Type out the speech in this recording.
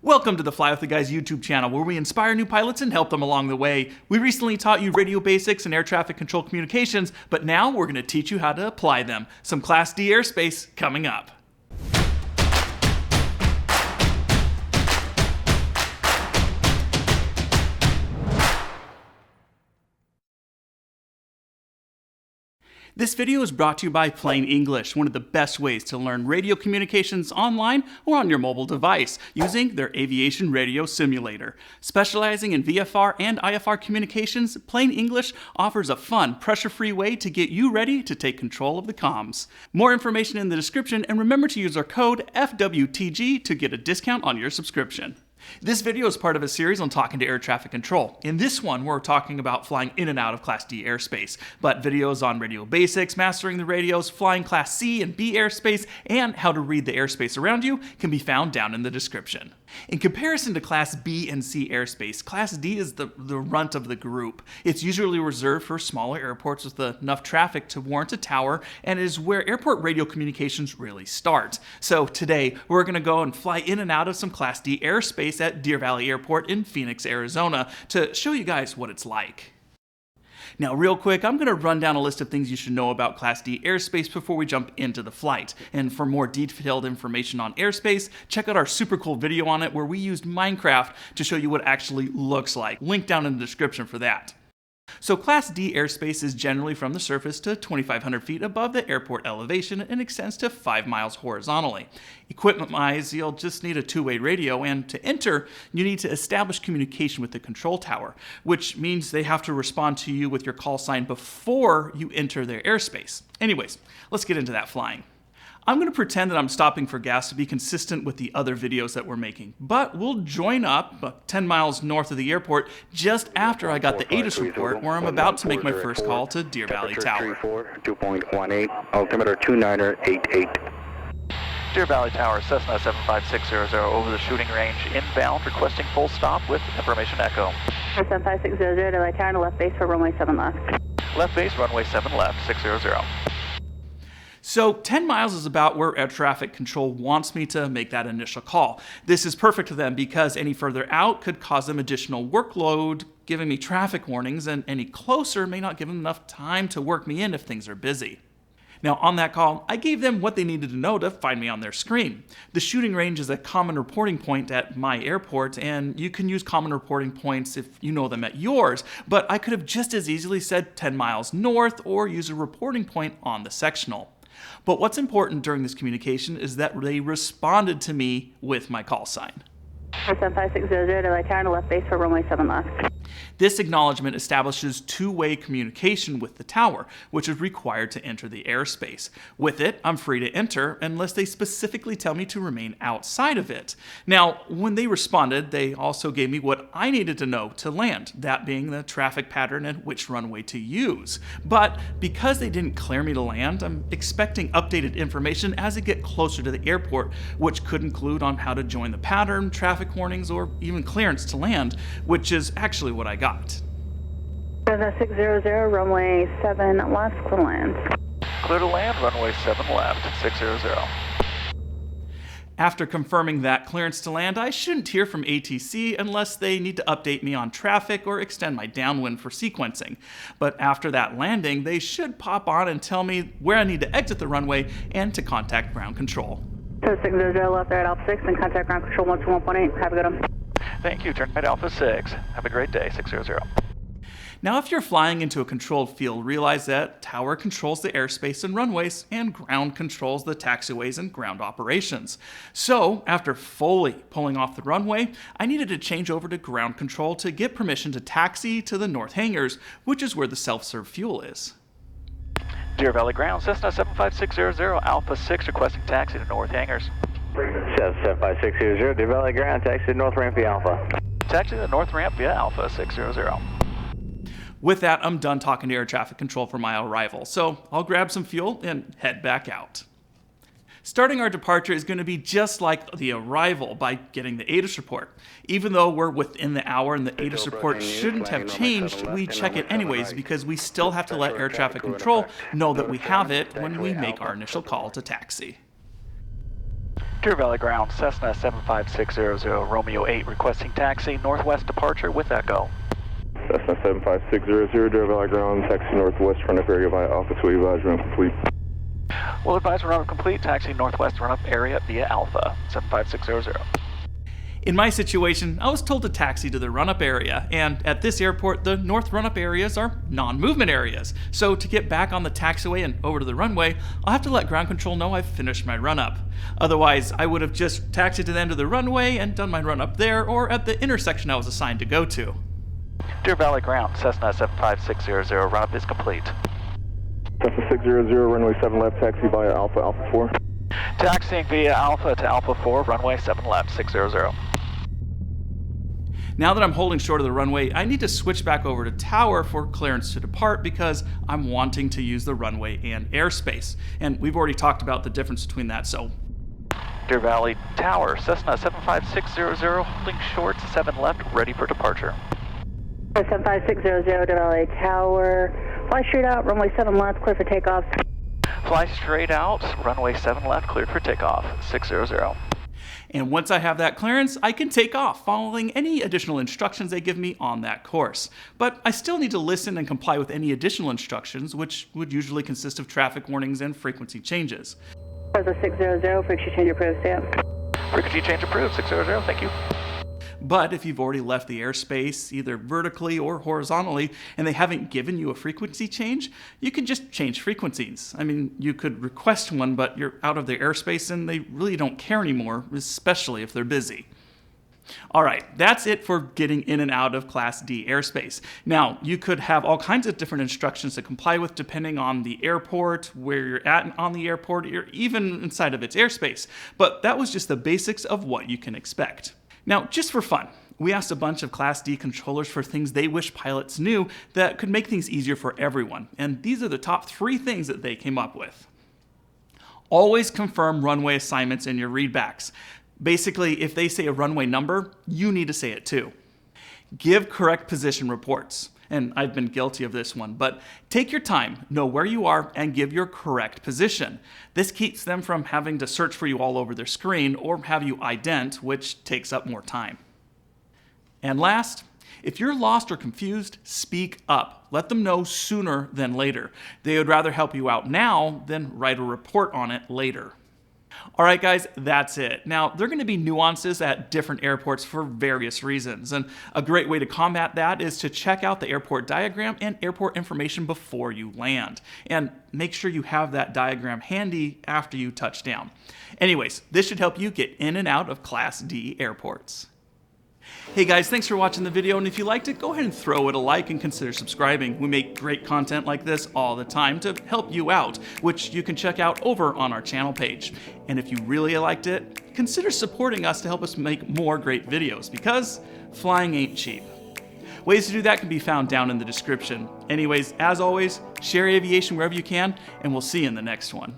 Welcome to the Fly with the Guys YouTube channel, where we inspire new pilots and help them along the way. We recently taught you radio basics and air traffic control communications, but now we're going to teach you how to apply them. Some Class D airspace coming up. This video is brought to you by Plain English, one of the best ways to learn radio communications online or on your mobile device using their aviation radio simulator. Specializing in VFR and IFR communications, Plain English offers a fun, pressure-free way to get you ready to take control of the comms. More information in the description, and remember to use our code FWTG to get a discount on your subscription. This video is part of a series on talking to air traffic control. In this one, we're talking about flying in and out of Class D airspace, but videos on radio basics, mastering the radios, flying Class C and B airspace, and how to read the airspace around you can be found down in the description. In comparison to Class B and C airspace, Class D is the runt of the group. It's usually reserved for smaller airports with enough traffic to warrant a tower, and is where airport radio communications really start. So today, we're going to go and fly in and out of some Class D airspace at Deer Valley Airport in Phoenix, Arizona, to show you guys what it's like. Now, real quick, I'm going to run down a list of things you should know about Class D airspace before we jump into the flight. And for more detailed information on airspace, check out our super cool video on it where we used Minecraft to show you what it actually looks like. Link down in the description for that. So Class D airspace is generally from the surface to 2,500 feet above the airport elevation and extends to 5 miles horizontally. Equipment-wise, you'll just need a two-way radio, and to enter, you need to establish communication with the control tower, which means they have to respond to you with your call sign before you enter their airspace. Anyways, let's get into that flying. I'm going to pretend that I'm stopping for gas to be consistent with the other videos that we're making, but we'll join up 10 miles north of the airport just after I got the ATC report where I'm about to make my first call to Deer Valley Tower. 2.18, altimeter 2988. Deer Valley Tower, Cessna 75600 over the shooting range, inbound, requesting full stop with information echo. 75600, Deer Valley Tower, left base for runway 7 left. Left base, runway 7 left, 600. So 10 miles is about where air traffic control wants me to make that initial call. This is perfect for them because any further out could cause them additional workload, giving me traffic warnings, and any closer may not give them enough time to work me in if things are busy. Now on that call, I gave them what they needed to know to find me on their screen. The shooting range is a common reporting point at my airport, and you can use common reporting points if you know them at yours, but I could have just as easily said 10 miles north or use a reporting point on the sectional. But what's important during this communication is that they responded to me with my call sign. 75600, Deer Valley Tower, left base for runway 7 left. This acknowledgement establishes two-way communication with the tower, which is required to enter the airspace. With it, I'm free to enter unless they specifically tell me to remain outside of it. Now, when they responded, they also gave me what I needed to know to land, that being the traffic pattern and which runway to use. But because they didn't clear me to land, I'm expecting updated information as I get closer to the airport, which could include on how to join the pattern, traffic warnings, or even clearance to land, which is actually what I got. 600, runway 7 left, clear to land. Clear to land, runway 7 left, 600. After confirming that clearance to land, I shouldn't hear from ATC unless they need to update me on traffic or extend my downwind for sequencing. But after that landing, they should pop on and tell me where I need to exit the runway and to contact ground control. 600, left there at Alpha 6 and contact ground control 121.8. Have a good one. Thank you, turn right Alpha 6. Have a great day, 600. Now, if you're flying into a controlled field, realize that tower controls the airspace and runways, and ground controls the taxiways and ground operations. So, after fully pulling off the runway, I needed to change over to ground control to get permission to taxi to the north hangars, which is where the self-serve fuel is. Deer Valley Ground, Cessna 75600, Alpha 6 requesting taxi to north hangars. 75600, Deer Valley Ground, taxi to north ramp via Alpha. Taxi to the north ramp via Alpha 600. With that, I'm done talking to air traffic control for my arrival, so I'll grab some fuel and head back out. Starting our departure is going to be just like the arrival by getting the ATC report. Even though we're within the hour and the ATC report shouldn't have changed, we check it anyways because we still have to let air traffic control know that we have it when we make our initial call to taxi. Deer Valley Ground, Cessna 75600, Romeo 8, requesting taxi, northwest departure with Echo. Cessna 75600, Deer Valley Ground, taxi northwest, run up area via Alpha, to advise run complete. Will advise run-up complete, taxi northwest run-up area via Alpha, 75600. In my situation, I was told to taxi to the run-up area, and at this airport, the north run-up areas are non-movement areas. So to get back on the taxiway and over to the runway, I'll have to let ground control know I've finished my run-up. Otherwise, I would have just taxied to the end of the runway and done my run-up there or at the intersection I was assigned to go to. Deer Valley Ground, Cessna 75600, run-up is complete. Cessna 600, runway 7 left, taxi via Alpha, Alpha 4. Taxiing via Alpha to Alpha 4, runway 7 left, 600. Now that I'm holding short of the runway, I need to switch back over to tower for clearance to depart because I'm wanting to use the runway and airspace. And we've already talked about the difference between that, so. Deer Valley Tower, Cessna 75600, holding short, 7 left, ready for departure. 75600, Deer Valley Tower, fly straight out, runway 7 left, clear for takeoff. Fly straight out, runway 7 left, cleared for takeoff, 600. And once I have that clearance, I can take off, following any additional instructions they give me on that course. But I still need to listen and comply with any additional instructions, which would usually consist of traffic warnings and frequency changes. 600, frequency change approved, stamp. Frequency change approved, 600, thank you. But if you've already left the airspace, either vertically or horizontally, and they haven't given you a frequency change, you can just change frequencies. I mean, you could request one, but you're out of their airspace and they really don't care anymore, especially if they're busy. All right, that's it for getting in and out of Class D airspace. Now, you could have all kinds of different instructions to comply with depending on the airport, where you're at on the airport, or even inside of its airspace. But that was just the basics of what you can expect. Now, just for fun, we asked a bunch of Class D controllers for things they wish pilots knew that could make things easier for everyone, and these are the top 3 things that they came up with. Always confirm runway assignments in your readbacks. Basically, if they say a runway number, you need to say it too. Give correct position reports, and I've been guilty of this one, but take your time, know where you are, and give your correct position. This keeps them from having to search for you all over their screen or have you ident, which takes up more time. And last, if you're lost or confused, speak up. Let them know sooner than later. They would rather help you out now than write a report on it later. All right, guys, that's it. Now, there are going to be nuances at different airports for various reasons, and a great way to combat that is to check out the airport diagram and airport information before you land, and make sure you have that diagram handy after you touch down. Anyways, this should help you get in and out of Class D airports. Hey guys, thanks for watching the video, and if you liked it, go ahead and throw it a like and consider subscribing. We make great content like this all the time to help you out, which you can check out over on our channel page. And if you really liked it, consider supporting us to help us make more great videos, because flying ain't cheap. Ways to do that can be found down in the description. Anyways, as always, share aviation wherever you can, and we'll see you in the next one.